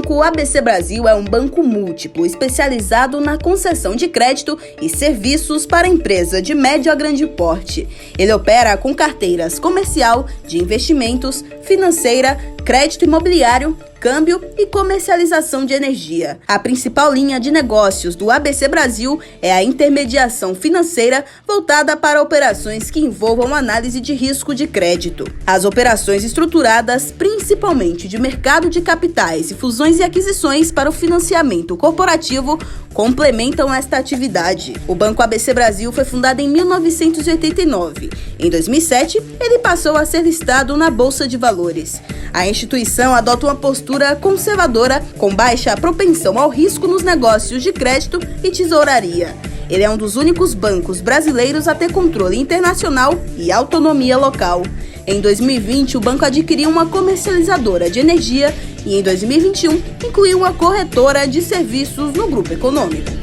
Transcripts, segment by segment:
Banco ABC Brasil é um banco múltiplo especializado na concessão de crédito e serviços para empresa de médio a grande porte. Ele opera com carteiras comercial, de investimentos, financeira, crédito imobiliário, câmbio e comercialização de energia. A principal linha de negócios do ABC Brasil é a intermediação financeira voltada para operações que envolvam análise de risco de crédito. As operações estruturadas, principalmente de mercado de capitais e fusões e aquisições para o financiamento corporativo, complementam esta atividade. O Banco ABC Brasil foi fundado em 1989. Em 2007, ele passou a ser listado na Bolsa de Valores. A instituição adota uma postura conservadora, com baixa propensão ao risco nos negócios de crédito e tesouraria. Ele é um dos únicos bancos brasileiros a ter controle internacional e autonomia local. Em 2020, o banco adquiriu uma comercializadora de energia e, em 2021, incluiu uma corretora de serviços no grupo econômico.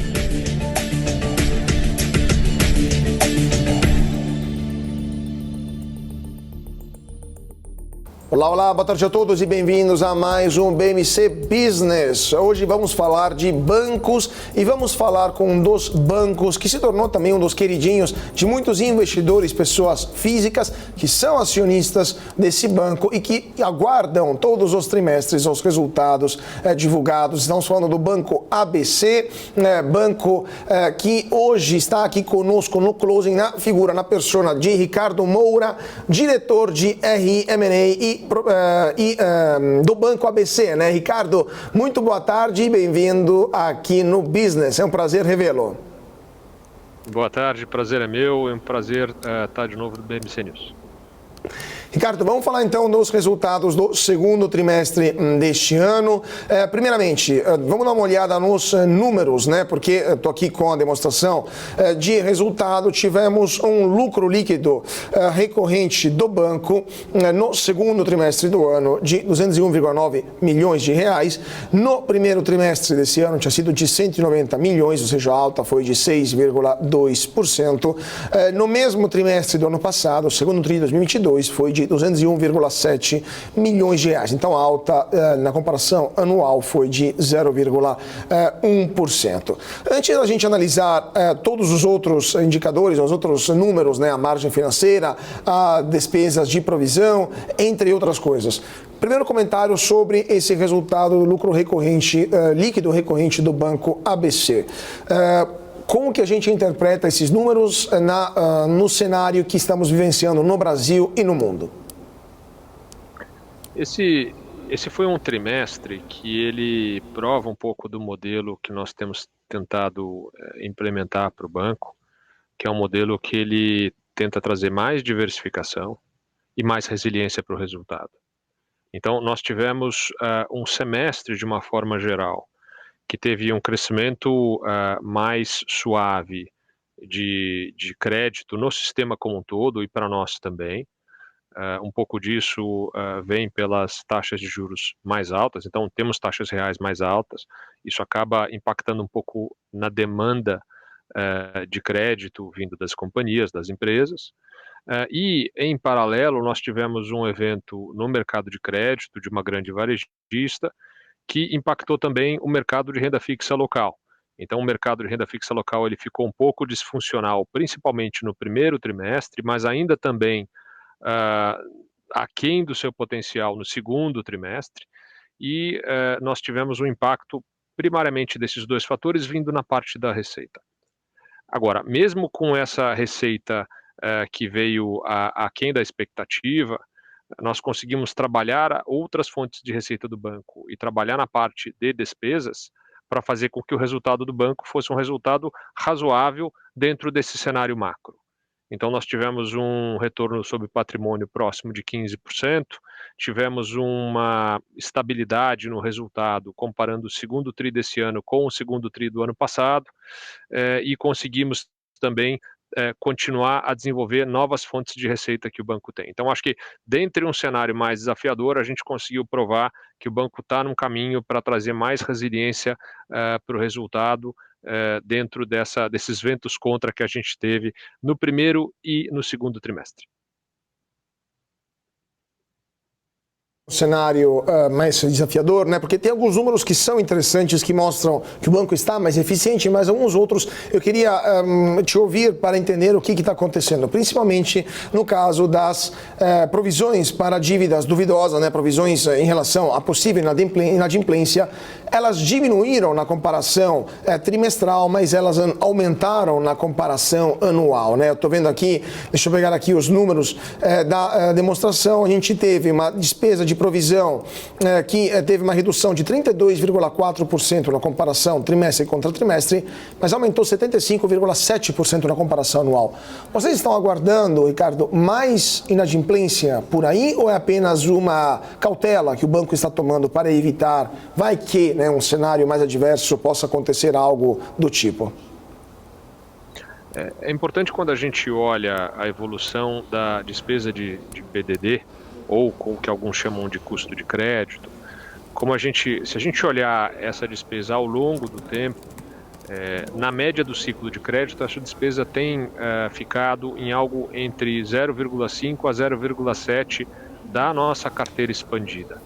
Olá, olá, boa tarde a todos e bem-vindos a mais um BMC Business. Hoje vamos falar de bancos e vamos falar com um dos bancos que se tornou também um dos queridinhos de muitos investidores, pessoas físicas que são acionistas desse banco e que aguardam todos os trimestres os resultados divulgados. Estamos falando do Banco ABC, banco que hoje está aqui conosco no closing, na persona de Ricardo Moura, diretor de RI M&A do Banco ABC, né? Ricardo, muito boa tarde e bem-vindo aqui no Business. É um prazer revê-lo. Boa tarde, prazer é meu, é um prazer estar de novo no BMC News. Ricardo, vamos falar então dos resultados do segundo trimestre deste ano. Primeiramente, vamos dar uma olhada nos números, né? Porque estou aqui com a demonstração de resultado. Tivemos um lucro líquido recorrente do banco no segundo trimestre do ano de 201,9 milhões de reais. No primeiro trimestre desse ano tinha sido de 190 milhões, ou seja, a alta foi de 6,2%. No mesmo trimestre do ano passado, o segundo trimestre de 2022, foi de 201,7 milhões de reais. Então, a alta na comparação anual foi de 0,1%. Antes da gente analisar todos os outros indicadores, os outros números, né, a margem financeira, as despesas de provisão, entre outras coisas. Primeiro comentário sobre esse resultado do lucro recorrente, líquido recorrente do Banco ABC. Como que a gente interpreta esses números no cenário que estamos vivenciando no Brasil e no mundo? Esse foi um trimestre que ele prova um pouco do modelo que nós temos tentado implementar para o banco, que é um modelo que ele tenta trazer mais diversificação e mais resiliência para o resultado. Então, nós tivemos um semestre, de uma forma geral, que teve um crescimento mais suave de crédito no sistema como um todo e para nós também. Um pouco disso vem pelas taxas de juros mais altas, então temos taxas reais mais altas, isso acaba impactando um pouco na demanda de crédito vindo das companhias, das empresas. E, em paralelo, nós tivemos um evento no mercado de crédito de uma grande varejista, que impactou também o mercado de renda fixa local. Então, o mercado de renda fixa local ele ficou um pouco disfuncional, principalmente no primeiro trimestre, mas ainda também aquém do seu potencial no segundo trimestre. E nós tivemos um impacto, primariamente, desses dois fatores vindo na parte da receita. Agora, mesmo com essa receita que veio aquém da expectativa, nós conseguimos trabalhar outras fontes de receita do banco e trabalhar na parte de despesas para fazer com que o resultado do banco fosse um resultado razoável dentro desse cenário macro. Então, nós tivemos um retorno sobre patrimônio próximo de 15%, tivemos uma estabilidade no resultado comparando o segundo TRI desse ano com o segundo TRI do ano passado, e conseguimos também continuar a desenvolver novas fontes de receita que o banco tem. Então, acho que, dentre um cenário mais desafiador, a gente conseguiu provar que o banco está num caminho para trazer mais resiliência para o resultado dentro desses ventos contra que a gente teve no primeiro e no segundo trimestre. Um cenário mais desafiador, né? Porque tem alguns números que são interessantes, que mostram que o banco está mais eficiente, mas alguns outros eu queria te ouvir para entender o que está acontecendo, principalmente no caso das provisões para dívidas duvidosas, né? Provisões em relação a possível inadimplência, elas diminuíram na comparação trimestral, mas elas aumentaram na comparação anual, né? Eu estou vendo aqui, deixa eu pegar aqui os números da demonstração, a gente teve uma despesa de provisão que teve uma redução de 32,4% na comparação trimestre contra trimestre, mas aumentou 75,7% na comparação anual. Vocês estão aguardando, Ricardo, mais inadimplência por aí ou é apenas uma cautela que o banco está tomando para evitar, vai que, né, um cenário mais adverso possa acontecer algo do tipo? É importante quando a gente olha a evolução da despesa de PDD, ou com o que alguns chamam de custo de crédito, se a gente olhar essa despesa ao longo do tempo, na média do ciclo de crédito, essa despesa tem ficado em algo entre 0,5 a 0,7 da nossa carteira expandida.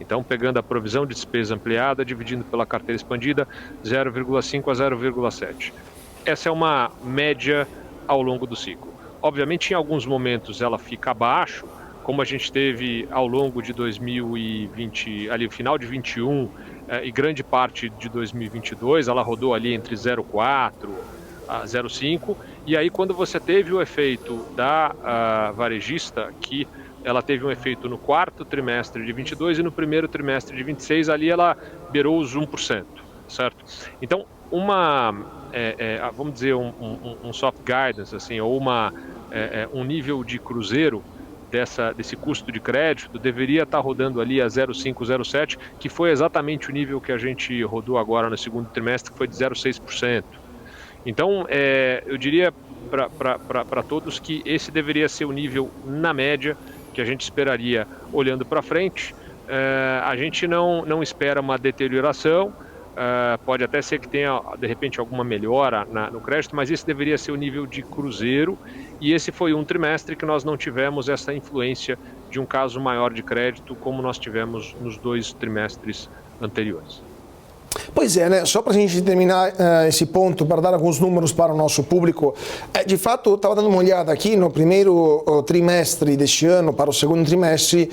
Então, pegando a provisão de despesa ampliada, dividindo pela carteira expandida, 0,5 a 0,7. Essa é uma média ao longo do ciclo. Obviamente, em alguns momentos ela fica abaixo, como a gente teve ao longo de 2020, ali o final de 21 e grande parte de 2022, ela rodou ali entre 0,4 a 0,5, e aí quando você teve o efeito da varejista, que ela teve um efeito no quarto trimestre de 22 e no primeiro trimestre de 26, ali ela beirou os 1%, certo? Então, vamos dizer, um soft guidance, assim, ou um nível de cruzeiro desse custo de crédito deveria estar rodando ali a 0,5, 0,7, que foi exatamente o nível que a gente rodou agora no segundo trimestre, que foi de 0,6%. Então, eu diria para todos que esse deveria ser o nível, na média, que a gente esperaria olhando para frente. A gente não espera uma deterioração, pode até ser que tenha, de repente, alguma melhora no crédito, mas esse deveria ser o nível de cruzeiro, e esse foi um trimestre que nós não tivemos essa influência de um caso maior de crédito, como nós tivemos nos 2 trimestres anteriores. Pois é, né? Só para a gente terminar esse ponto, para dar alguns números para o nosso público, de fato, eu estava dando uma olhada aqui no primeiro trimestre deste ano, para o segundo trimestre,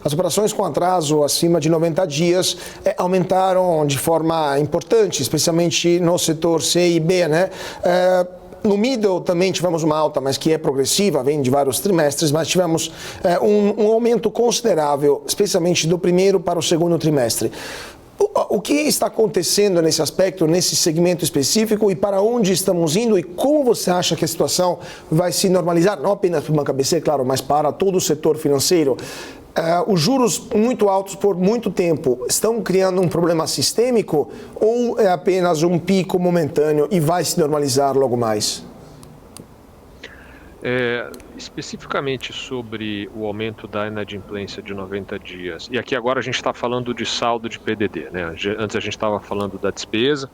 as operações com atraso acima de 90 dias aumentaram de forma importante, especialmente no setor C e B, né? No middle também tivemos uma alta, mas que é progressiva, vem de vários trimestres, mas tivemos um aumento considerável, especialmente do primeiro para o segundo trimestre. O que está acontecendo nesse aspecto, nesse segmento específico, e para onde estamos indo, e como você acha que a situação vai se normalizar, não apenas para o Banco ABC, claro, mas para todo o setor financeiro? Os juros muito altos por muito tempo estão criando um problema sistêmico ou é apenas um pico momentâneo e vai se normalizar logo mais? Especificamente sobre o aumento da inadimplência de 90 dias, e aqui agora a gente está falando de saldo de PDD, né? Antes a gente estava falando da despesa,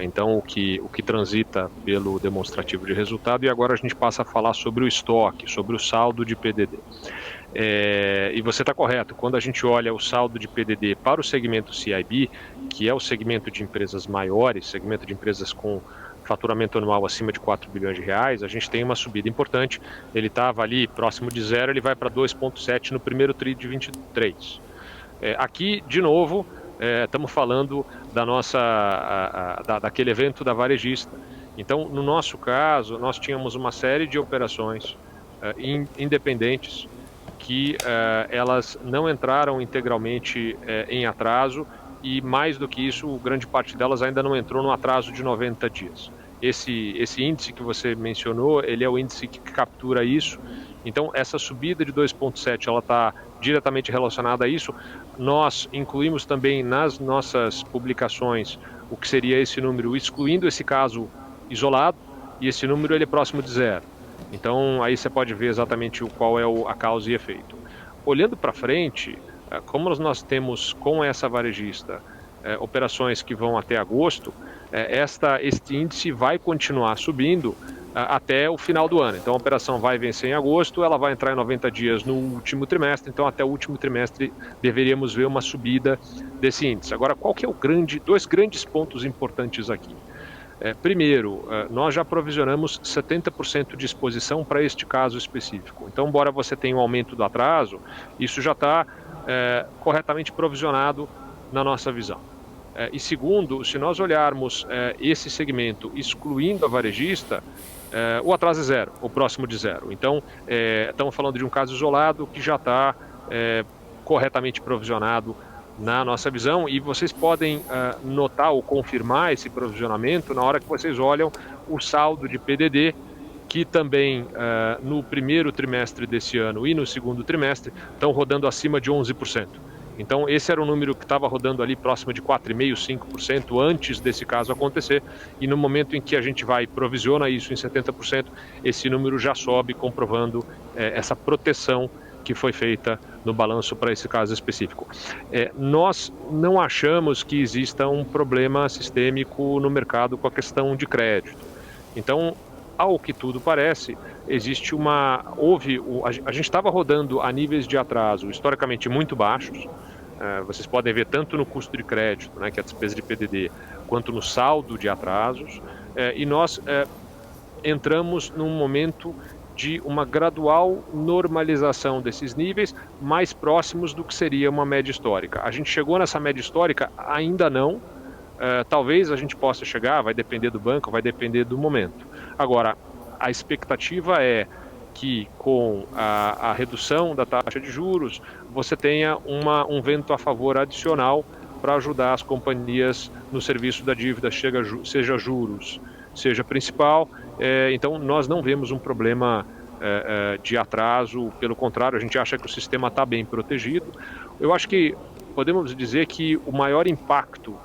então o que transita pelo demonstrativo de resultado, e agora a gente passa a falar sobre o estoque, sobre o saldo de PDD. E você está correto, quando a gente olha o saldo de PDD para o segmento CIB, que é o segmento de empresas maiores, segmento de empresas com faturamento anual acima de 4 bilhões de reais, a gente tem uma subida importante. Ele estava ali próximo de 0, ele vai para 2,7 no primeiro TRI de 23. Aqui, de novo, estamos falando daquele evento da varejista. Então, no nosso caso, nós tínhamos uma série de operações independentes que elas não entraram integralmente em atraso, e mais do que isso, grande parte delas ainda não entrou no atraso de 90 dias. Esse índice que você mencionou, ele é o índice que captura isso. Então, essa subida de 2,7, ela está diretamente relacionada a isso. Nós incluímos também nas nossas publicações o que seria esse número, excluindo esse caso isolado, e esse número ele é próximo de 0. Então, aí você pode ver exatamente qual é a causa e efeito. Olhando para frente, como nós temos com essa varejista operações que vão até agosto, este índice vai continuar subindo, até o final do ano. Então a operação vai vencer em agosto, ela vai entrar em 90 dias no último trimestre, então até o último trimestre deveríamos ver uma subida desse índice. Agora, qual que é dois grandes pontos importantes aqui? Primeiro, nós já provisionamos 70% de exposição para este caso específico. Então, embora você tenha um aumento do atraso, isso já está corretamente provisionado na nossa visão. E segundo, se nós olharmos esse segmento excluindo a varejista, o atraso é zero, ou próximo de zero. Então, estamos falando de um caso isolado que já está corretamente provisionado na nossa visão, e vocês podem notar ou confirmar esse provisionamento na hora que vocês olham o saldo de PDD, que também no primeiro trimestre desse ano e no segundo trimestre estão rodando acima de 11%. Então esse era um número que estava rodando ali próximo de 4,5%, 5% antes desse caso acontecer, e no momento em que a gente vai e provisiona isso em 70%, esse número já sobe, comprovando essa proteção que foi feita no balanço para esse caso específico. Nós não achamos que exista um problema sistêmico no mercado com a questão de crédito. Então, ao que tudo parece, a gente estava rodando a níveis de atraso historicamente muito baixos. Vocês podem ver tanto no custo de crédito, né, que é a despesa de PDD, quanto no saldo de atrasos, e nós entramos num momento de uma gradual normalização desses níveis mais próximos do que seria uma média histórica. A gente chegou nessa média histórica? Ainda não. Talvez a gente possa chegar, vai depender do banco, vai depender do momento. Agora, a expectativa é que com a redução da taxa de juros, você tenha um vento a favor adicional para ajudar as companhias no serviço da dívida, seja juros, seja principal. Então, nós não vemos um problema de atraso, pelo contrário, a gente acha que o sistema está bem protegido. Eu acho que podemos dizer que o maior impacto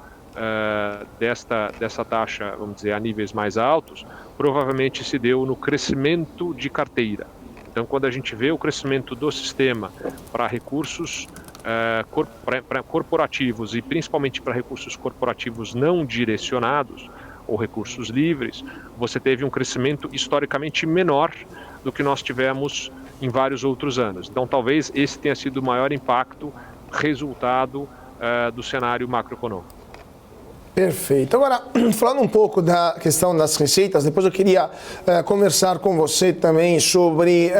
dessa taxa, vamos dizer, a níveis mais altos, provavelmente se deu no crescimento de carteira. Então, quando a gente vê o crescimento do sistema para recursos corporativos e principalmente para recursos corporativos não direcionados ou recursos livres, você teve um crescimento historicamente menor do que nós tivemos em vários outros anos. Então, talvez esse tenha sido o maior impacto resultado do cenário macroeconômico. Perfeito. Agora, falando um pouco da questão das receitas, depois eu queria conversar com você também sobre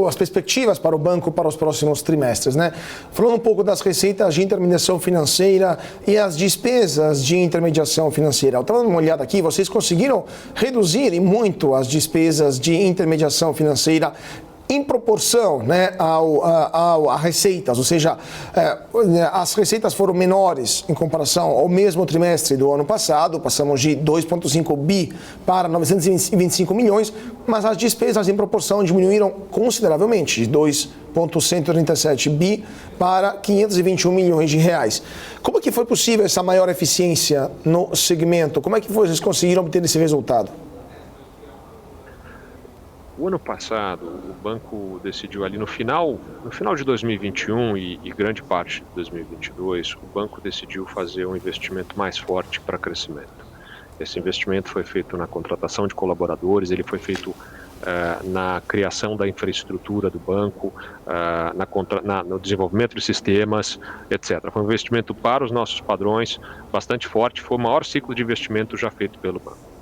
as perspectivas para o banco para os próximos trimestres, né? Falando um pouco das receitas de intermediação financeira e as despesas de intermediação financeira. Eu estava dando uma olhada aqui, vocês conseguiram reduzir muito as despesas de intermediação financeira em proporção, né, a receitas, ou seja, as receitas foram menores em comparação ao mesmo trimestre do ano passado, passamos de 2,5 bi para 925 milhões, mas as despesas em proporção diminuíram consideravelmente, de 2,137 bi para 521 milhões de reais. Como é que foi possível essa maior eficiência no segmento? Como é que vocês conseguiram obter esse resultado? O ano passado, o banco decidiu ali no final de 2021 e grande parte de 2022, o banco decidiu fazer um investimento mais forte para crescimento. Esse investimento foi feito na contratação de colaboradores, ele foi feito na criação da infraestrutura do banco, no desenvolvimento de sistemas, etc. Foi um investimento para os nossos padrões bastante forte, foi o maior ciclo de investimento já feito pelo banco.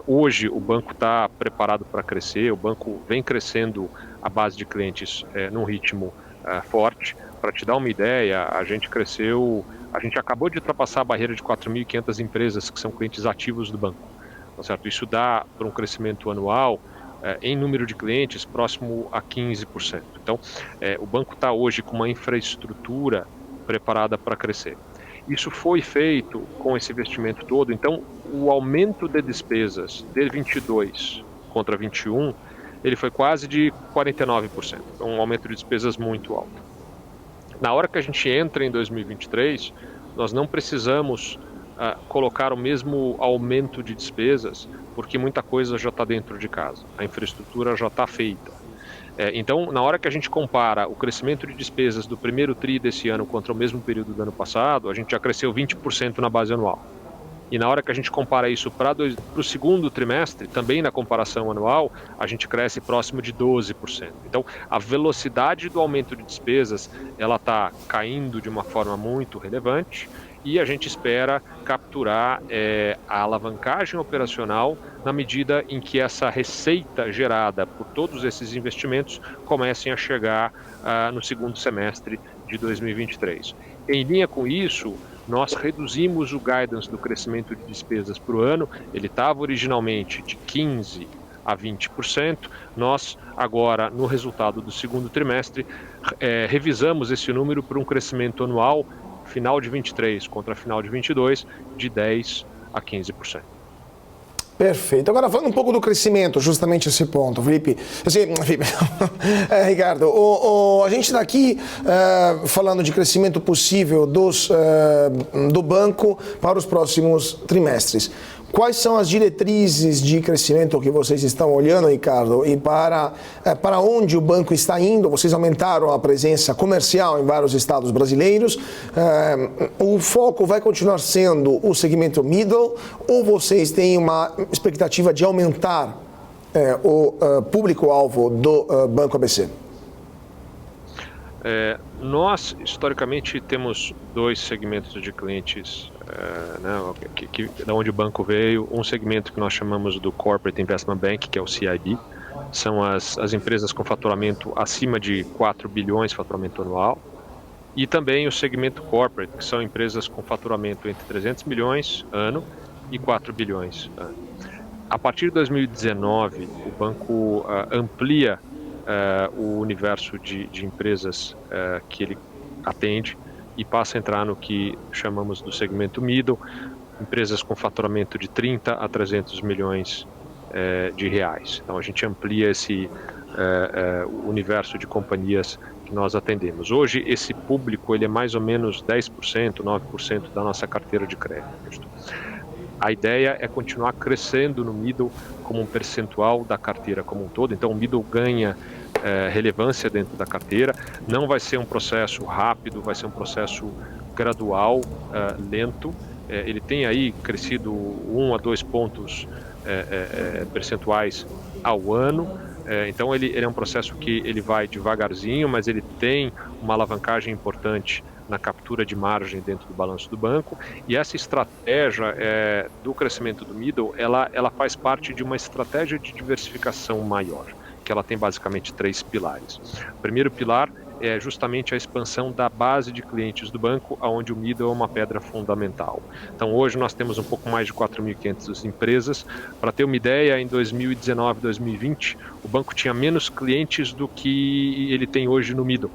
Hoje o banco está preparado para crescer, o banco vem crescendo a base de clientes num ritmo forte. Para te dar uma ideia, a gente acabou de ultrapassar a barreira de 4.500 empresas que são clientes ativos do banco. Tá certo? Isso dá para um crescimento anual em número de clientes próximo a 15%. Então, o banco está hoje com uma infraestrutura preparada para crescer. Isso foi feito com esse investimento todo, então o aumento de despesas de 22 contra 21, ele foi quase de 49%, então um aumento de despesas muito alto. Na hora que a gente entra em 2023, nós não precisamos colocar o mesmo aumento de despesas, porque muita coisa já está dentro de casa, a infraestrutura já está feita. Então, na hora que a gente compara o crescimento de despesas do primeiro TRI desse ano contra o mesmo período do ano passado, a gente já cresceu 20% na base anual. E na hora que a gente compara isso para o segundo trimestre, também na comparação anual, a gente cresce próximo de 12%. Então, a velocidade do aumento de despesas, ela está caindo de uma forma muito relevante e a gente espera capturar a alavancagem operacional na medida em que essa receita gerada por todos esses investimentos comecem a chegar no segundo semestre de 2023. Em linha com isso, nós reduzimos o guidance do crescimento de despesas para o ano. Ele estava originalmente de 15% a 20%. Nós, agora, no resultado do segundo trimestre, revisamos esse número para um crescimento anual, final de 23 contra final de 22, de 10% a 15%. Perfeito. Agora, falando um pouco do crescimento, justamente esse ponto, Felipe. Ricardo, a gente está aqui falando de crescimento possível do banco para os próximos trimestres. Quais são as diretrizes de crescimento que vocês estão olhando, Ricardo, e para onde o banco está indo? Vocês aumentaram a presença comercial em vários estados brasileiros. O foco vai continuar sendo o segmento middle ou vocês têm uma expectativa de aumentar o público-alvo do Banco ABC? Nós, historicamente, temos dois segmentos de clientes da onde o banco veio. Um segmento que nós chamamos do Corporate Investment Bank, que é o CIB. São as empresas com faturamento acima de 4 bilhões de faturamento anual. E também o segmento Corporate, que são empresas com faturamento entre 300 milhões ano e 4 bilhões ano. A partir de 2019, o banco amplia o universo de empresas que ele atende e passa a entrar no que chamamos do segmento middle, empresas com faturamento de 30 a 300 milhões de reais. Então a gente amplia esse universo de companhias que nós atendemos. Hoje esse público ele é mais ou menos 10%, 9% da nossa carteira de crédito. A ideia é continuar crescendo no middle como um percentual da carteira como um todo. Então o middle ganha relevância dentro da carteira. Não vai ser um processo rápido, vai ser um processo gradual, lento. Ele tem aí crescido 1 a 2 pontos percentuais ao ano. Então ele é um processo que ele vai devagarzinho, mas ele tem uma alavancagem importante na captura de margem dentro do balanço do banco. E essa estratégia do crescimento do middle, ela faz parte de uma estratégia de diversificação maior, que ela tem basicamente 3 pilares. O primeiro pilar é justamente a expansão da base de clientes do banco, onde o middle é uma pedra fundamental. Então hoje nós temos um pouco mais de 4.500 empresas. Para ter uma ideia, em 2019, 2020, o banco tinha menos clientes do que ele tem hoje no middle.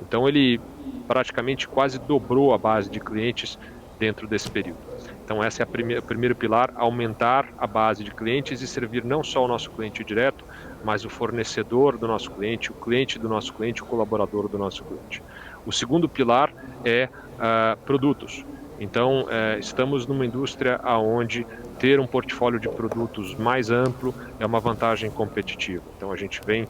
Então ele praticamente quase dobrou a base de clientes dentro desse período. Então esse é o primeiro pilar, aumentar a base de clientes e servir não só o nosso cliente direto, mas o fornecedor do nosso cliente, o cliente do nosso cliente, o colaborador do nosso cliente. O segundo pilar é produtos. Então estamos numa indústria onde ter um portfólio de produtos mais amplo é uma vantagem competitiva. Então a gente vem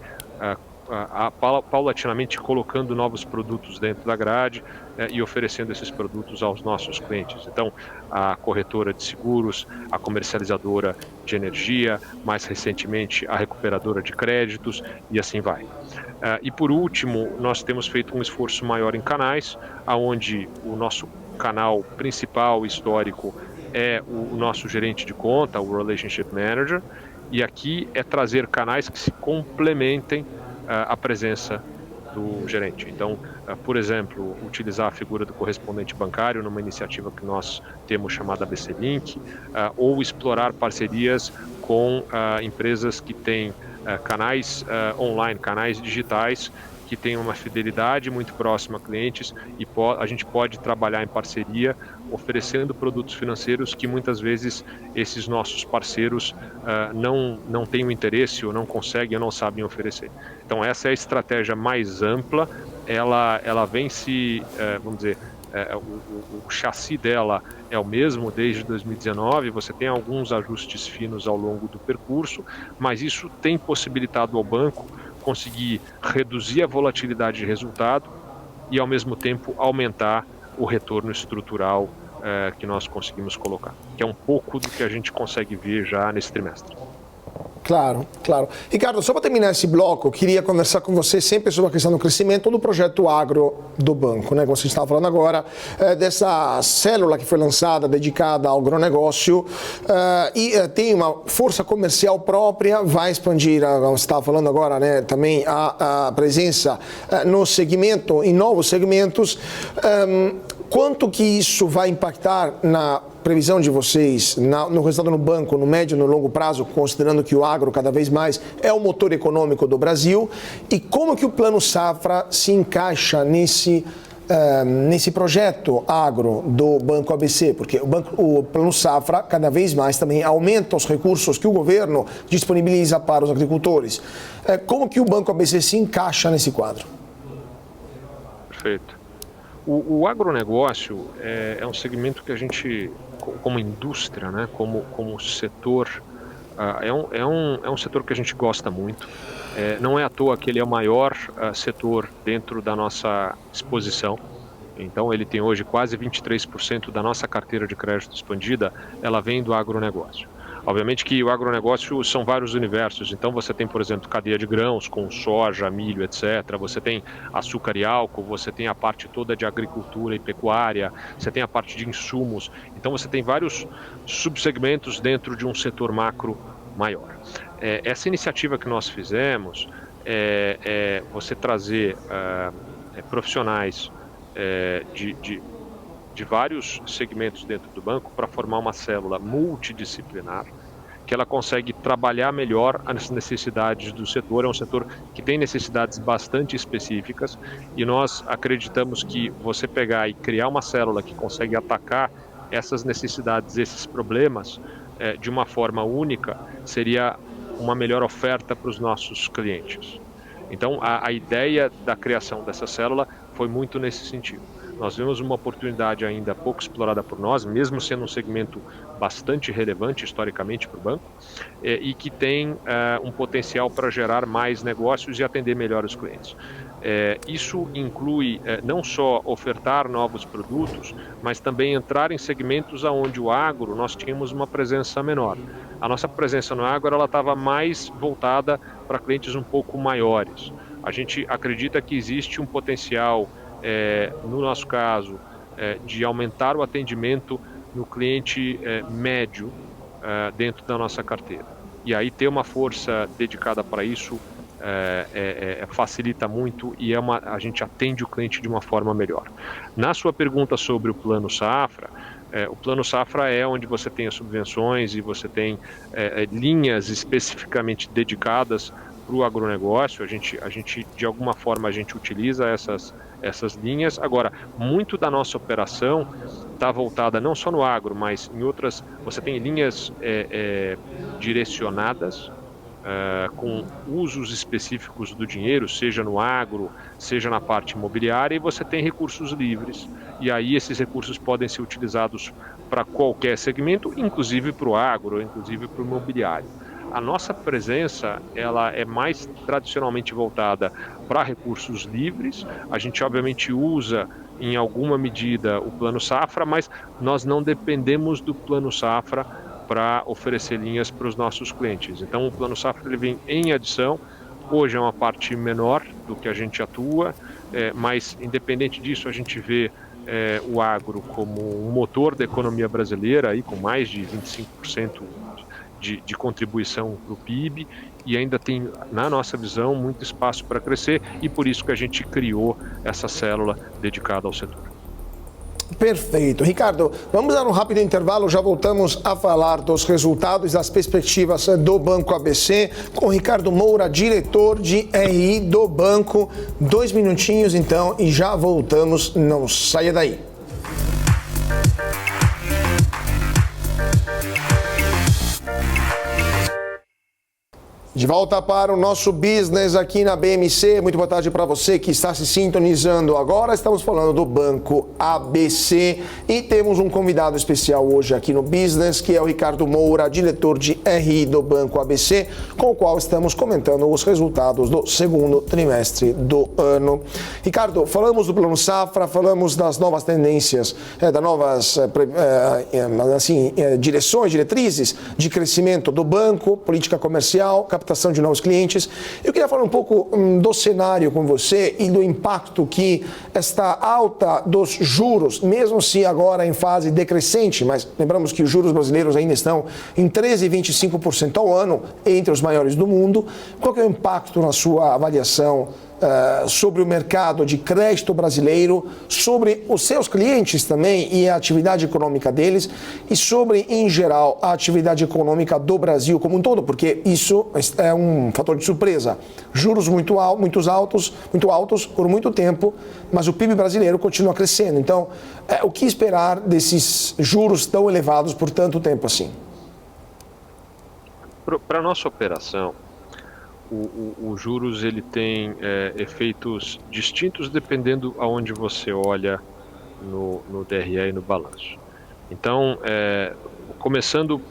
paulatinamente colocando novos produtos dentro da grade e oferecendo esses produtos aos nossos clientes. Então, a corretora de seguros, a comercializadora de energia, mais recentemente a recuperadora de créditos e assim vai. E por último, nós temos feito um esforço maior em canais, onde o nosso canal principal histórico é o nosso gerente de conta, o Relationship Manager, e aqui é trazer canais que se complementem a presença do gerente. Então, por exemplo, utilizar a figura do correspondente bancário numa iniciativa que nós temos chamada ABC Link, ou explorar parcerias com empresas que têm canais online, canais digitais, que têm uma fidelidade muito próxima a clientes e a gente pode trabalhar em parceria, oferecendo produtos financeiros que muitas vezes esses nossos parceiros não têm o interesse ou não conseguem ou não sabem oferecer. Então essa é a estratégia mais ampla, ela vem se, vamos dizer, o chassi dela é o mesmo desde 2019, você tem alguns ajustes finos ao longo do percurso, mas isso tem possibilitado ao banco conseguir reduzir a volatilidade de resultado e, ao mesmo tempo, aumentar o retorno estrutural que nós conseguimos colocar, que é um pouco do que a gente consegue ver já nesse trimestre. Claro, claro. Ricardo, só para terminar esse bloco, eu queria conversar com você sempre sobre a questão do crescimento do projeto agro do banco, né? Como você estava falando agora, dessa célula que foi lançada, dedicada ao agronegócio, e tem uma força comercial própria, vai expandir, você estava falando agora, né, também a presença no segmento, em novos segmentos. Quanto que isso vai impactar na previsão de vocês, no resultado no banco, no médio e no longo prazo, considerando que o agro cada vez mais é o motor econômico do Brasil, e como que o Plano Safra se encaixa nesse projeto agro do Banco ABC? Porque o Plano Safra cada vez mais também aumenta os recursos que o governo disponibiliza para os agricultores. Como que o Banco ABC se encaixa nesse quadro? Perfeito. O agronegócio é um segmento que a gente, como indústria, né, como setor, é um setor que a gente gosta muito. Não é à toa que ele é o maior setor dentro da nossa exposição. Então, ele tem hoje quase 23% da nossa carteira de crédito expandida, ela vem do agronegócio. Obviamente que o agronegócio são vários universos, então você tem, por exemplo, cadeia de grãos com soja, milho, etc. Você tem açúcar e álcool, você tem a parte toda de agricultura e pecuária, você tem a parte de insumos. Então você tem vários subsegmentos dentro de um setor macro maior. Essa iniciativa que nós fizemos é você trazer profissionais de vários segmentos dentro do banco para formar uma célula multidisciplinar que ela consegue trabalhar melhor as necessidades do setor. É um setor que tem necessidades bastante específicas e nós acreditamos que você pegar e criar uma célula que consegue atacar essas necessidades, esses problemas de uma forma única, seria uma melhor oferta para os nossos clientes. Então, a ideia da criação dessa célula foi muito nesse sentido. Nós vemos uma oportunidade ainda pouco explorada por nós, mesmo sendo um segmento bastante relevante historicamente para o banco, e que tem um potencial para gerar mais negócios e atender melhor os clientes. Isso inclui não só ofertar novos produtos, mas também entrar em segmentos onde o agro nós tínhamos uma presença menor. A nossa presença no agro ela estava mais voltada para clientes um pouco maiores. A gente acredita que existe um potencial, no nosso caso, de aumentar o atendimento no cliente médio dentro da nossa carteira. E aí ter uma força dedicada para isso facilita muito e a gente atende o cliente de uma forma melhor. Na sua pergunta sobre o Plano Safra, o Plano Safra é onde você tem as subvenções e você tem linhas especificamente dedicadas para o agronegócio. A gente, de alguma forma, a gente utiliza essas linhas. Agora, muito da nossa operação está voltada não só no agro, mas em outras. Você tem linhas direcionadas com usos específicos do dinheiro, seja no agro, seja na parte imobiliária, e você tem recursos livres. E aí esses recursos podem ser utilizados para qualquer segmento, inclusive para o agro, inclusive para o imobiliário. A nossa presença ela é mais tradicionalmente voltada para recursos livres. A gente obviamente usa em alguma medida o Plano Safra, mas nós não dependemos do Plano Safra para oferecer linhas para os nossos clientes. Então o Plano Safra ele vem em adição. Hoje é uma parte menor do que a gente atua, mas independente disso a gente vê o agro como um motor da economia brasileira, aí, com mais de 25% de contribuição para o PIB, e ainda tem, na nossa visão, muito espaço para crescer, e por isso que a gente criou essa célula dedicada ao setor. Perfeito. Ricardo, vamos dar um rápido intervalo, já voltamos a falar dos resultados e das perspectivas do Banco ABC com Ricardo Moura, diretor de RI do banco. 2 minutinhos então e já voltamos, não saia daí. De volta para o nosso business aqui na BMC. Muito boa tarde para você que está se sintonizando agora. Estamos falando do Banco ABC e temos um convidado especial hoje aqui no business, que é o Ricardo Moura, diretor de RI do Banco ABC, com o qual estamos comentando os resultados do segundo trimestre do ano. Ricardo, falamos do Plano Safra, falamos das novas tendências, das novas direções, diretrizes de crescimento do banco, política comercial, captação de novos clientes. Eu queria falar um pouco do cenário com você e do impacto que esta alta dos juros, mesmo se agora em fase decrescente, mas lembramos que os juros brasileiros ainda estão em 13,25% ao ano, entre os maiores do mundo. Qual que é o impacto na sua avaliação sobre o mercado de crédito brasileiro, sobre os seus clientes também e a atividade econômica deles e sobre, em geral, a atividade econômica do Brasil como um todo, porque isso é um fator de surpresa. Juros muito altos por muito tempo, mas o PIB brasileiro continua crescendo. Então, o que esperar desses juros tão elevados por tanto tempo assim? Para a nossa operação, o juros ele tem efeitos distintos dependendo aonde você olha no DRE e no balanço. Então, começando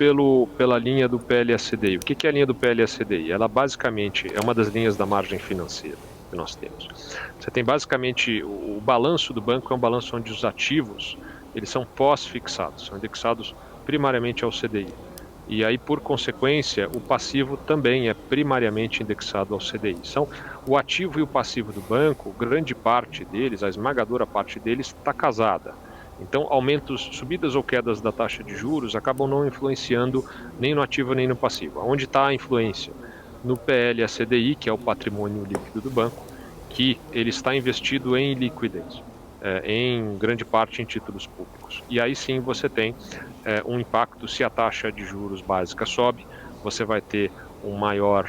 pela linha do PL/CDI. O que é a linha do PL/CDI? Ela basicamente é uma das linhas da margem financeira que nós temos. Você tem basicamente o balanço do banco, é um balanço onde os ativos eles são pós-fixados, são indexados primariamente ao CDI. E aí, por consequência, o passivo também é primariamente indexado ao CDI. Então, o ativo e o passivo do banco, grande parte deles, a esmagadora parte deles, está casada. Então, aumentos, subidas ou quedas da taxa de juros acabam não influenciando nem no ativo nem no passivo. Onde está a influência? No PL/CDI, que é o patrimônio líquido do banco, que ele está investido em liquidez, em grande parte em títulos públicos. E aí sim você tem um impacto. Se a taxa de juros básica sobe, você vai ter uma maior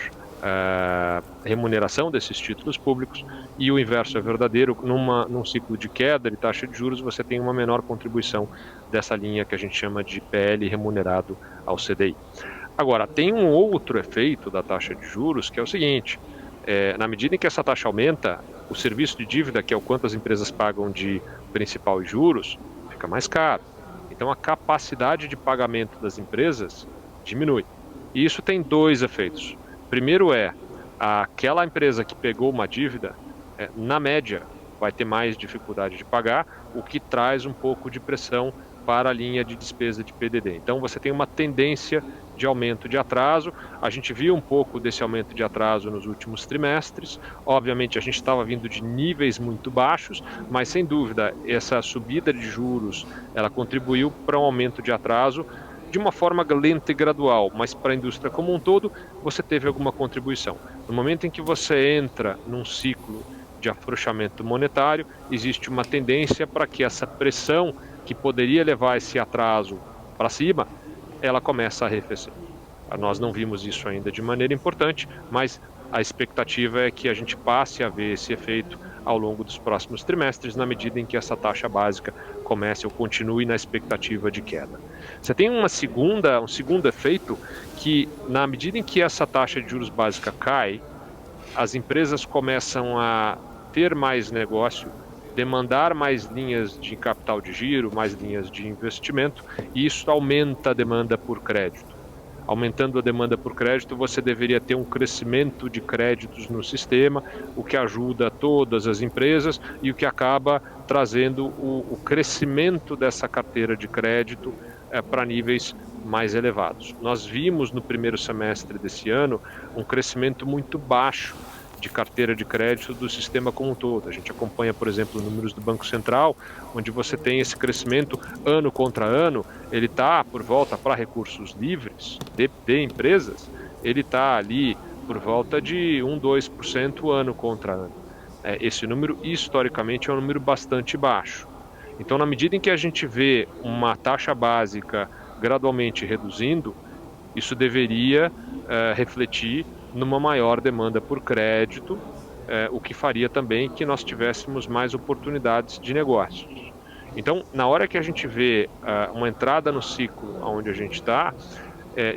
remuneração desses títulos públicos, e o inverso é verdadeiro. Num ciclo de queda de taxa de juros, você tem uma menor contribuição dessa linha que a gente chama de PL remunerado ao CDI. Agora, tem um outro efeito da taxa de juros, que é o seguinte: na medida em que essa taxa aumenta, o serviço de dívida, que é o quanto as empresas pagam de principal e juros, fica mais caro. Então a capacidade de pagamento das empresas diminui. E isso tem dois efeitos. Primeiro aquela empresa que pegou uma dívida, na média, vai ter mais dificuldade de pagar, o que traz um pouco de pressão para a linha de despesa de PDD. Então você tem uma tendência de aumento de atraso. A gente viu um pouco desse aumento de atraso nos últimos trimestres. Obviamente a gente estava vindo de níveis muito baixos, mas sem dúvida essa subida de juros ela contribuiu para um aumento de atraso de uma forma lenta e gradual, mas para a indústria como um todo você teve alguma contribuição. No momento em que você entra num ciclo de afrouxamento monetário, existe uma tendência para que essa pressão que poderia levar esse atraso para cima, ela começa a arrefecer. Nós não vimos isso ainda de maneira importante, mas a expectativa é que a gente passe a ver esse efeito ao longo dos próximos trimestres, na medida em que essa taxa básica comece ou continue na expectativa de queda. Você tem um segundo efeito, que na medida em que essa taxa de juros básica cai, as empresas começam a ter mais negócio, demandar mais linhas de capital de giro, mais linhas de investimento, e isso aumenta a demanda por crédito. Aumentando a demanda por crédito, você deveria ter um crescimento de créditos no sistema, o que ajuda todas as empresas e o que acaba trazendo o crescimento dessa carteira de crédito para níveis mais elevados. Nós vimos no primeiro semestre desse ano um crescimento muito baixo de carteira de crédito do sistema como um todo. A gente acompanha, por exemplo, números do Banco Central, onde você tem esse crescimento ano contra ano, ele está por volta, para recursos livres de empresas, ele está ali por volta de 2% ano contra ano. Esse número, historicamente, é um número bastante baixo. Então, na medida em que a gente vê uma taxa básica gradualmente reduzindo, isso deveria refletir numa maior demanda por crédito, o que faria também que nós tivéssemos mais oportunidades de negócios. Então, na hora que a gente vê uma entrada no ciclo onde a gente está,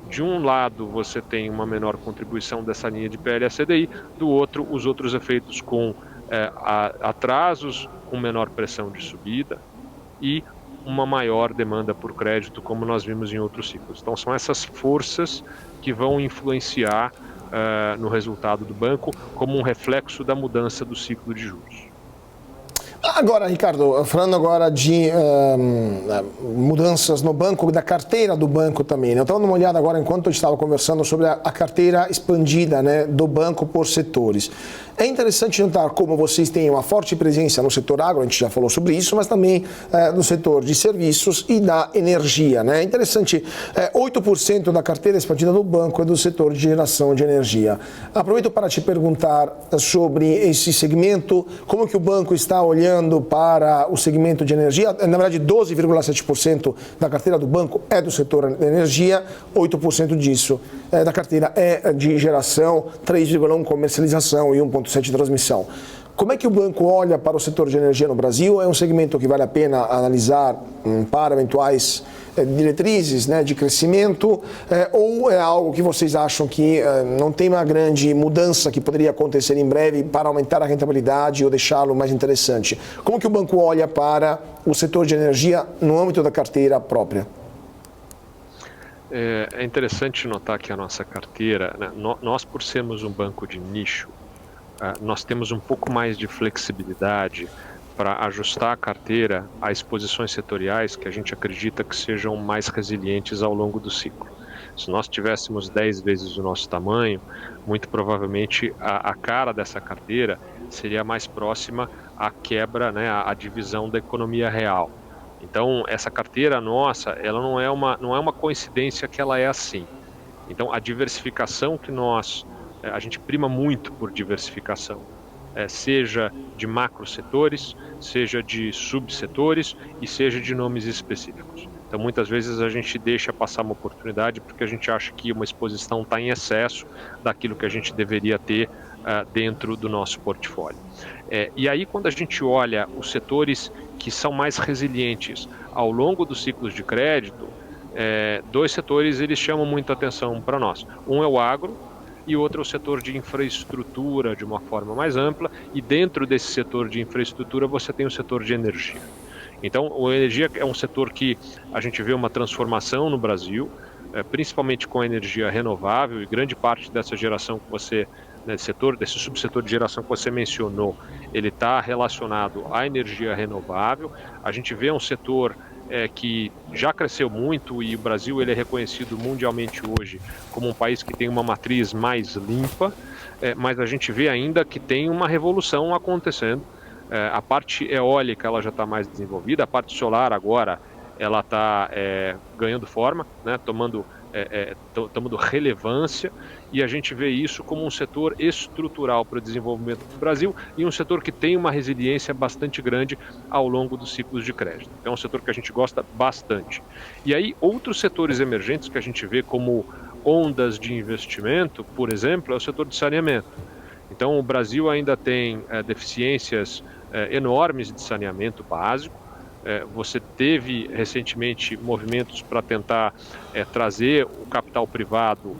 De um lado, você tem uma menor contribuição dessa linha de PL a CDI, do outro, os outros efeitos com atrasos, com menor pressão de subida e uma maior demanda por crédito, como nós vimos em outros ciclos. Então, são essas forças que vão influenciar no resultado do banco como um reflexo da mudança do ciclo de juros. Agora, Ricardo, falando agora de mudanças no banco, da carteira do banco também, né? Eu estava dando uma olhada agora enquanto eu estava conversando sobre a carteira expandida, né, do banco por setores. É interessante notar como vocês têm uma forte presença no setor agro, a gente já falou sobre isso, mas também no setor de serviços e da energia, né? É interessante, 8% da carteira expandida do banco é do setor de geração de energia. Aproveito para te perguntar sobre esse segmento, como que o banco está olhando para o segmento de energia. Na verdade, 12,7% da carteira do banco é do setor de energia, 8% disso da carteira é de geração, 3,1% comercialização e 1,7% de transmissão. Como é que o banco olha para o setor de energia no Brasil? É um segmento que vale a pena analisar para eventuais diretrizes, né, de crescimento, ou é algo que vocês acham que não tem uma grande mudança que poderia acontecer em breve para aumentar a rentabilidade ou deixá-lo mais interessante? Como que o banco olha para o setor de energia no âmbito da carteira própria? É interessante notar que a nossa carteira, né, nós por sermos um banco de nicho, nós temos um pouco mais de flexibilidade para ajustar a carteira a exposições setoriais que a gente acredita que sejam mais resilientes ao longo do ciclo. Se nós tivéssemos 10 vezes o nosso tamanho, muito provavelmente a cara dessa carteira seria mais próxima à quebra, né, à divisão da economia real. Então, essa carteira nossa, ela não é uma coincidência que ela é assim. Então, a diversificação que a gente prima muito por diversificação, seja de macro setores, seja de subsetores e seja de nomes específicos. Então, muitas vezes a gente deixa passar uma oportunidade porque a gente acha que uma exposição está em excesso daquilo que a gente deveria ter dentro do nosso portfólio. E aí, quando a gente olha os setores que são mais resilientes ao longo dos ciclos de crédito, dois setores eles chamam muita atenção para nós. Um é o agro, e outro é o setor de infraestrutura de uma forma mais ampla, e dentro desse setor de infraestrutura você tem o setor de energia. Então, a energia é um setor que a gente vê uma transformação no Brasil, principalmente com a energia renovável, e grande parte dessa geração que você, desse subsetor de geração que você mencionou, ele está relacionado à energia renovável. A gente vê um setor que já cresceu muito, e o Brasil ele é reconhecido mundialmente hoje como um país que tem uma matriz mais limpa, mas a gente vê ainda que tem uma revolução acontecendo. A parte eólica ela já está mais desenvolvida, a parte solar agora ela está ganhando forma, né, tomando relevância, e a gente vê isso como um setor estrutural para o desenvolvimento do Brasil e um setor que tem uma resiliência bastante grande ao longo dos ciclos de crédito. É um setor que a gente gosta bastante. E aí, outros setores emergentes que a gente vê como ondas de investimento, por exemplo, é o setor de saneamento. Então, o Brasil ainda tem deficiências enormes de saneamento básico. Você teve recentemente movimentos para tentar trazer o capital privado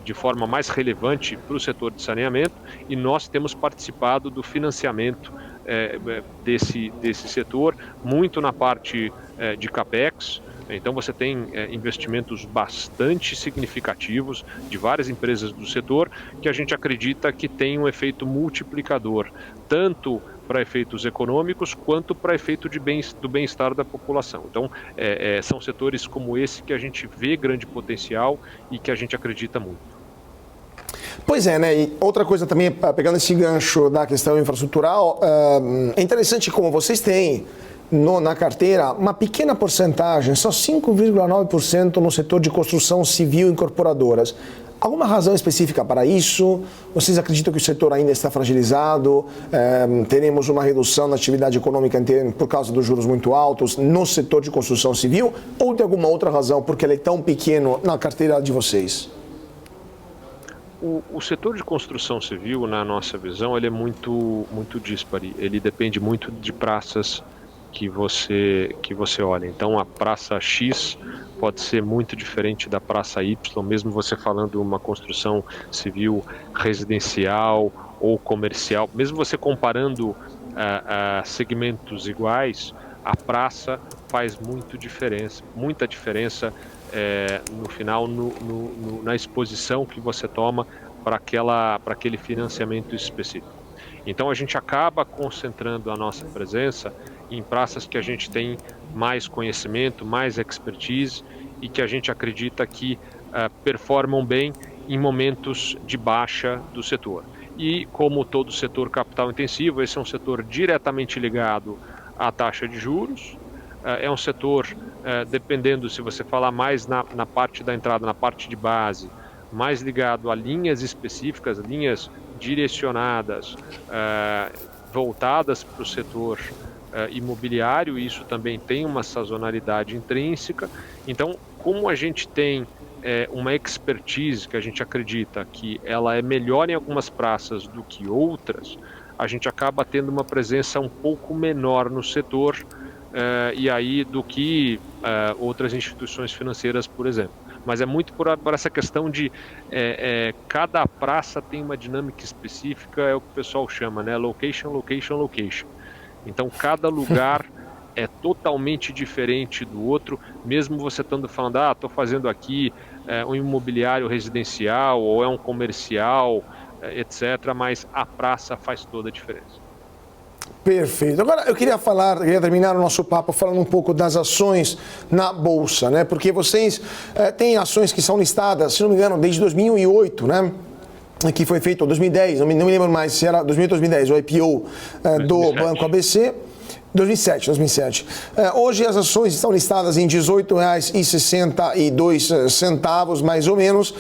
de forma mais relevante para o setor de saneamento, e nós temos participado do financiamento desse setor, muito na parte de CAPEX. Então você tem investimentos bastante significativos de várias empresas do setor que a gente acredita que tem um efeito multiplicador, tanto para efeitos econômicos quanto para efeito do bem-estar da população. Então, são setores como esse que a gente vê grande potencial e que a gente acredita muito. Pois é, né? E outra coisa também, pegando esse gancho da questão infraestrutural, é interessante como vocês têm na carteira uma pequena porcentagem, só 5,9% no setor de construção civil e incorporadoras. Alguma razão específica para isso? Vocês acreditam que o setor ainda está fragilizado? Teremos uma redução na atividade econômica por causa dos juros muito altos no setor de construção civil? Ou tem alguma outra razão porque ele é tão pequeno na carteira de vocês? O setor de construção civil, na nossa visão, ele é muito díspare. Ele depende muito de praças que você olha. Então a praça X pode ser muito diferente da praça Y, mesmo você falando uma construção civil residencial ou comercial, mesmo você comparando segmentos iguais, a praça faz muita diferença no final, na exposição que você toma para aquele financiamento específico. Então a gente acaba concentrando a nossa presença em praças que a gente tem mais conhecimento, mais expertise e que a gente acredita que performam bem em momentos de baixa do setor. E como todo setor capital intensivo, esse é um setor diretamente ligado à taxa de juros, é um setor, dependendo se você falar mais na parte da entrada, na parte de base, mais ligado a linhas específicas, linhas direcionadas, voltadas para o setor imobiliário, e isso também tem uma sazonalidade intrínseca. Então, como a gente tem uma expertise que a gente acredita que ela é melhor em algumas praças do que outras, a gente acaba tendo uma presença um pouco menor no setor e aí do que outras instituições financeiras, por exemplo. Mas é muito por essa questão de cada praça tem uma dinâmica específica, é o que o pessoal chama, né? Location, location, location. Então cada lugar é totalmente diferente do outro, mesmo você estando falando, estou fazendo aqui um imobiliário residencial ou é um comercial, etc., mas a praça faz toda a diferença. Perfeito. Agora eu queria terminar o nosso papo falando um pouco das ações na Bolsa, né? Porque vocês têm ações que são listadas, se não me engano, desde 2008, né? Que foi feito em 2010, não me lembro mais se era 2008 ou 2010, o IPO do Banco ABC. 2007. Hoje as ações estão listadas em R$ 18,62, mais ou menos.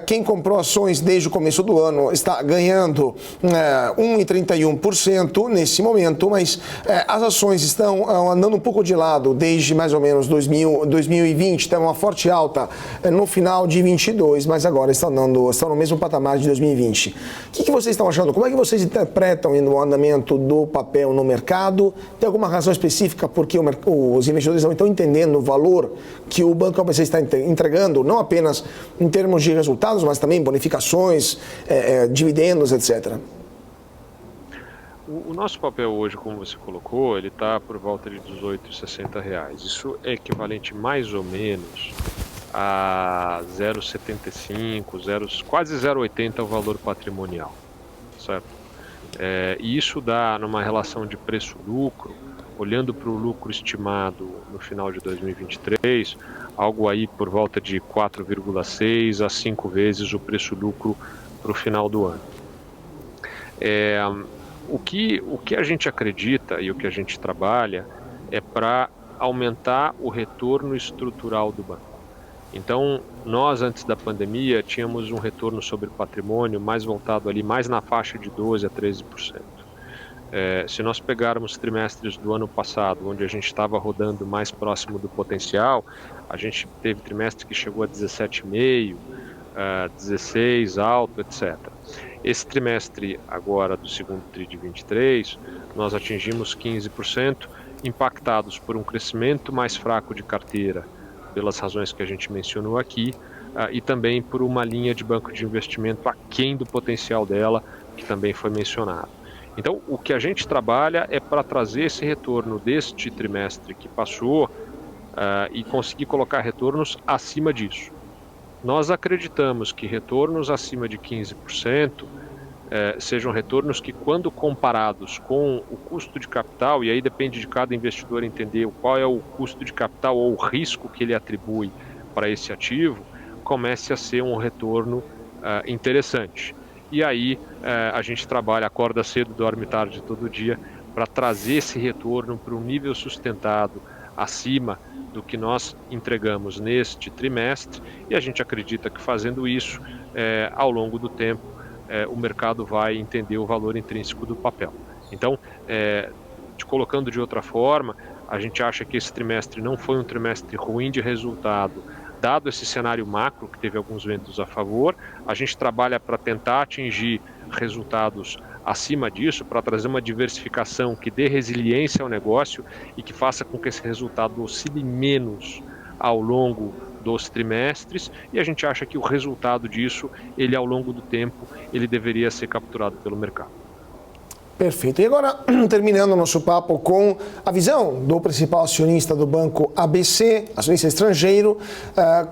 Quem comprou ações desde o começo do ano está ganhando 1,31% nesse momento, mas as ações estão andando um pouco de lado desde mais ou menos 2020, tem uma forte alta no final de 22, mas agora estão no mesmo patamar de 2020. O que vocês estão achando? Como é que vocês interpretam o andamento do papel no mercado? Tem alguma razão específica porque os investidores não estão entendendo o valor que o Banco ABC está entregando, não apenas em termos de resultados, mas também bonificações, dividendos, etc.? O nosso papel hoje, como você colocou, ele está por volta de R$ 18,60. Isso é equivalente mais ou menos a 0,75, quase 0,80 o valor patrimonial, certo? E isso dá, numa relação de preço-lucro, olhando para o lucro estimado no final de 2023, algo aí por volta de 4,6 a 5 vezes o preço-lucro para o final do ano. O que a gente acredita e o que a gente trabalha é para aumentar o retorno estrutural do banco. Então, nós antes da pandemia tínhamos um retorno sobre patrimônio mais voltado ali, mais na faixa de 12% a 13%. Se nós pegarmos trimestres do ano passado, onde a gente estava rodando mais próximo do potencial, a gente teve trimestre que chegou a 17,5%, 16% alto, etc. Esse trimestre agora do segundo TRI de 23, nós atingimos 15%, impactados por um crescimento mais fraco de carteira, pelas razões que a gente mencionou aqui, e também por uma linha de banco de investimento aquém do potencial dela, que também foi mencionado. Então, o que a gente trabalha é para trazer esse retorno deste trimestre que passou e conseguir colocar retornos acima disso. Nós acreditamos que retornos acima de 15% sejam retornos que, quando comparados com o custo de capital, e aí depende de cada investidor entender qual é o custo de capital ou o risco que ele atribui para esse ativo, comece a ser um retorno interessante. E aí a gente trabalha, acorda cedo, dorme tarde todo dia, para trazer esse retorno para um nível sustentado acima do que nós entregamos neste trimestre, e a gente acredita que fazendo isso, ao longo do tempo, o mercado vai entender o valor intrínseco do papel. Então, te colocando de outra forma, a gente acha que esse trimestre não foi um trimestre ruim de resultado, dado esse cenário macro, que teve alguns ventos a favor. A gente trabalha para tentar atingir resultados acima disso, para trazer uma diversificação que dê resiliência ao negócio e que faça com que esse resultado oscile menos ao longo dos trimestres, e a gente acha que o resultado disso, ele ao longo do tempo, ele deveria ser capturado pelo mercado. Perfeito. E agora, terminando o nosso papo com a visão do principal acionista do Banco ABC, acionista estrangeiro,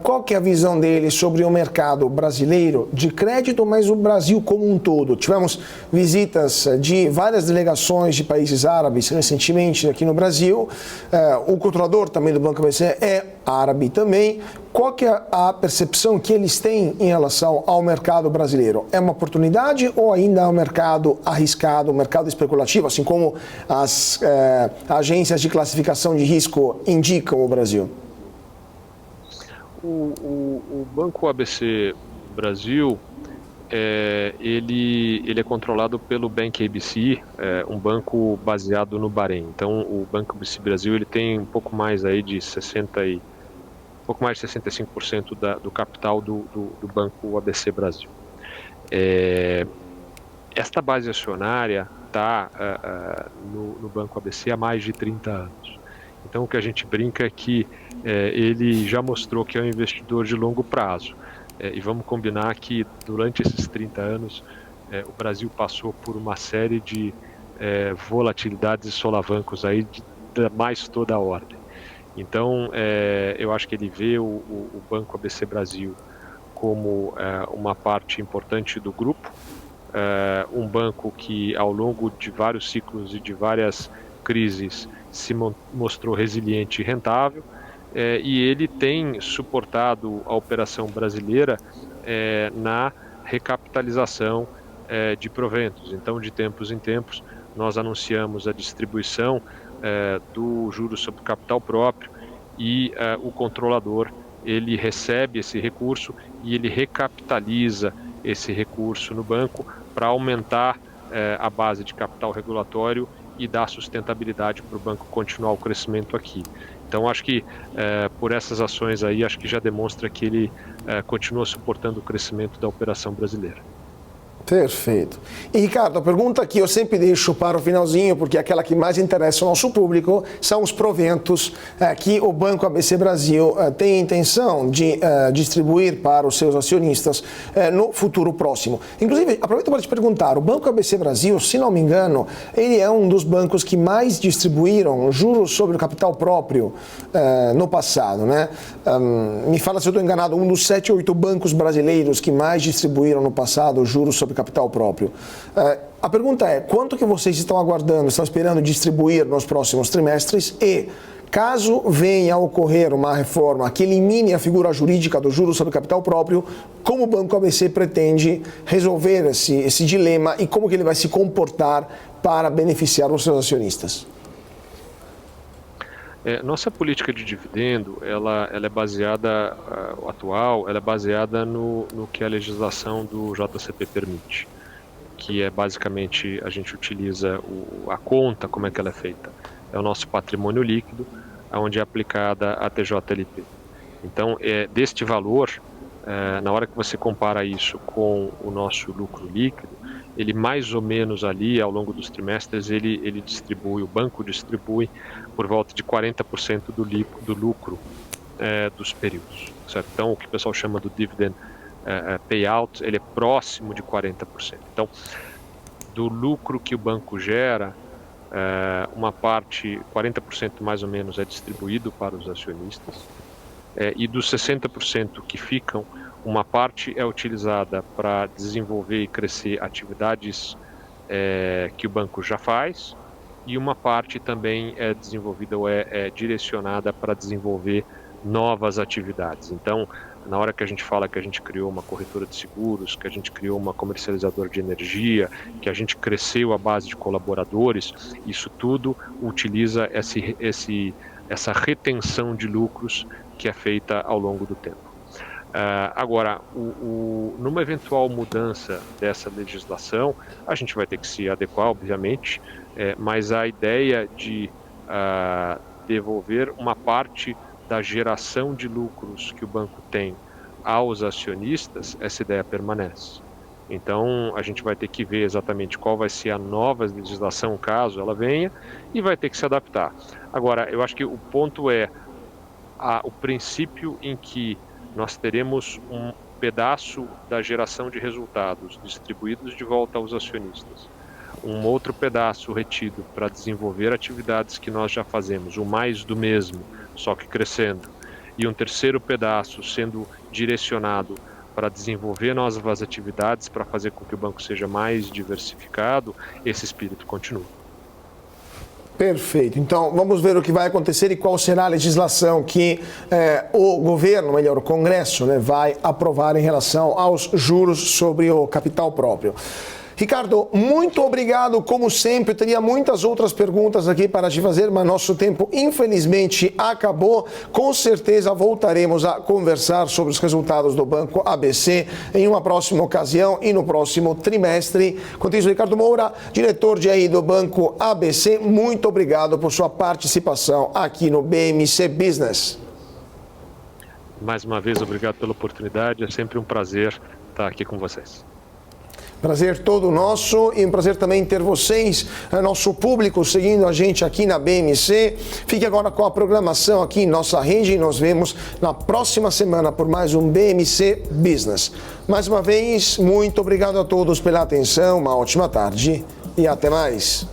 qual que é a visão dele sobre o mercado brasileiro de crédito, mas o Brasil como um todo? Tivemos visitas de várias delegações de países árabes recentemente aqui no Brasil, o controlador também do Banco ABC é árabe também. Qual que é a percepção que eles têm em relação ao mercado brasileiro? É uma oportunidade ou ainda é um mercado arriscado, um mercado especulativo, assim como as agências de classificação de risco indicam o Brasil? O Banco ABC Brasil, ele é controlado pelo Bank ABC, um banco baseado no Bahrein. Então, o Banco ABC Brasil ele tem um pouco mais aí de 65% do capital do Banco ABC Brasil. Esta base acionária está no Banco ABC há mais de 30 anos. Então, o que a gente brinca é que ele já mostrou que é um investidor de longo prazo. E vamos combinar que durante esses 30 anos o Brasil passou por uma série de volatilidades e solavancos aí de mais toda a ordem. Então, eu acho que ele vê o Banco ABC Brasil como uma parte importante do grupo, um banco que ao longo de vários ciclos e de várias crises se mostrou resiliente e rentável, e ele tem suportado a operação brasileira na recapitalização de proventos. Então, de tempos em tempos, nós anunciamos a distribuição do juros sobre capital próprio e o controlador ele recebe esse recurso e ele recapitaliza esse recurso no banco para aumentar a base de capital regulatório e dar sustentabilidade para o banco continuar o crescimento aqui. Então acho que por essas ações aí, acho que já demonstra que ele continua suportando o crescimento da operação brasileira. Perfeito. E Ricardo, a pergunta que eu sempre deixo para o finalzinho, porque é aquela que mais interessa ao nosso público, são os proventos que o Banco ABC Brasil tem a intenção de distribuir para os seus acionistas no futuro próximo. Inclusive, aproveito para te perguntar, o Banco ABC Brasil, se não me engano, ele é um dos bancos que mais distribuíram juros sobre o capital próprio no passado, né? Me fala se eu estou enganado, um dos 7 ou 8 bancos brasileiros que mais distribuíram no passado juros sobre capital próprio. A pergunta é, quanto que vocês estão aguardando, estão esperando distribuir nos próximos trimestres e, caso venha a ocorrer uma reforma que elimine a figura jurídica do juros sobre capital próprio, como o Banco ABC pretende resolver esse dilema e como que ele vai se comportar para beneficiar os seus acionistas? Nossa política de dividendo, ela é baseada, atual, ela é baseada no que a legislação do JCP permite, que é basicamente a gente utiliza a conta, como é que ela é feita? É o nosso patrimônio líquido, onde é aplicada a TJLP. Então, deste valor, na hora que você compara isso com o nosso lucro líquido, ele mais ou menos ali, ao longo dos trimestres, ele distribui, o banco distribui por volta de 40% do lucro dos períodos, certo? Então, o que o pessoal chama do dividend payout, ele é próximo de 40%. Então, do lucro que o banco gera, uma parte, 40% mais ou menos, é distribuído para os acionistas, e dos 60% que ficam, uma parte é utilizada para desenvolver e crescer atividades que o banco já faz, e uma parte também é desenvolvida ou é direcionada para desenvolver novas atividades. Então, na hora que a gente fala que a gente criou uma corretora de seguros, que a gente criou uma comercializadora de energia, que a gente cresceu a base de colaboradores, isso tudo utiliza essa retenção de lucros que é feita ao longo do tempo. Agora, numa eventual mudança dessa legislação, a gente vai ter que se adequar, obviamente, mas a ideia de devolver uma parte da geração de lucros que o banco tem aos acionistas, essa ideia permanece. Então, a gente vai ter que ver exatamente qual vai ser a nova legislação, caso ela venha, e vai ter que se adaptar. Agora, eu acho que o ponto é o princípio em que nós teremos um pedaço da geração de resultados distribuídos de volta aos acionistas, um outro pedaço retido para desenvolver atividades que nós já fazemos, o mais do mesmo, só que crescendo, e um terceiro pedaço sendo direcionado para desenvolver novas atividades, para fazer com que o banco seja mais diversificado, esse espírito continua. Perfeito. Então, vamos ver o que vai acontecer e qual será a legislação que o governo, melhor, o Congresso, né, vai aprovar em relação aos juros sobre o capital próprio. Ricardo, muito obrigado, como sempre. Eu teria muitas outras perguntas aqui para te fazer, mas nosso tempo, infelizmente, acabou. Com certeza voltaremos a conversar sobre os resultados do Banco ABC em uma próxima ocasião e no próximo trimestre. Quanto isso, Ricardo Moura, diretor de aí do Banco ABC, muito obrigado por sua participação aqui no BMC Business. Mais uma vez, obrigado pela oportunidade. É sempre um prazer estar aqui com vocês. Prazer todo nosso e um prazer também ter vocês, nosso público, seguindo a gente aqui na BMC. Fique agora com a programação aqui em nossa rede e nos vemos na próxima semana por mais um BMC Business. Mais uma vez, muito obrigado a todos pela atenção, uma ótima tarde e até mais.